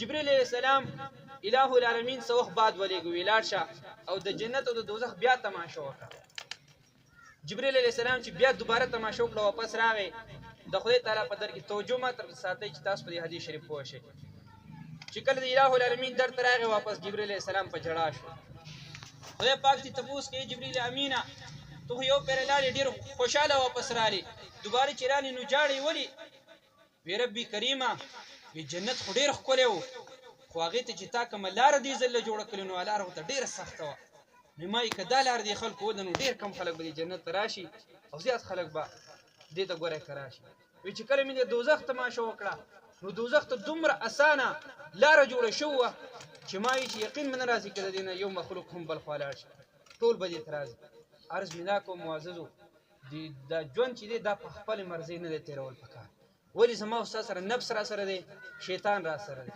جبريل علیہ السلام الہ العالمین څه وخت بعد ولېږه ولاړ شه او د جنت او د دوزخ بیا تماشه وکړه. جبريل علیہ السلام چې بیا دوباره تماشه وکړه واپس راغی. د خدای تعالی په در کې توجه ماته ساتئ چې تاسو په دې حدیث شریف پوه شئ چې کله د الہ العالمین در ته راغی واپس جبريل علیہ السلام په جړا شو. خدای پاک دې تپوس کوي جبريل امینه ته خو یو پېره لاړې ډېر خوشحاله واپس رالې دوباره چې رالې نو جاړې ولې؟ وی ربي کریمه وی جنت خو ډېر ښکلی و خو هغې ته چې تا کومه لاره دې ځله جوړه کړې نو لاره ورته ډېره سخته وه. نو ما یې که دا لاره دې خلکو وده نو ډېر کم خلک به دې جنت ته راشي او زیات خلک به دې ته ګوره که راشي. وی چې کله مې د دوزخ تماشه وکړه نو دوزخ ته دومره اسانه لاره جوړه شوې وه چې ما وی چې یقین مې نه راځي که د دې نه یو مخلوق هم بل خوا لاړ شي ټول به دې ته راځي. عرض مې دا کوم معززو دا ژوند چې دی دا په خپلې مرضۍ نه دی تېرول پکار ولې زما او ستا سره نفس را سره دی شیطان را سره دی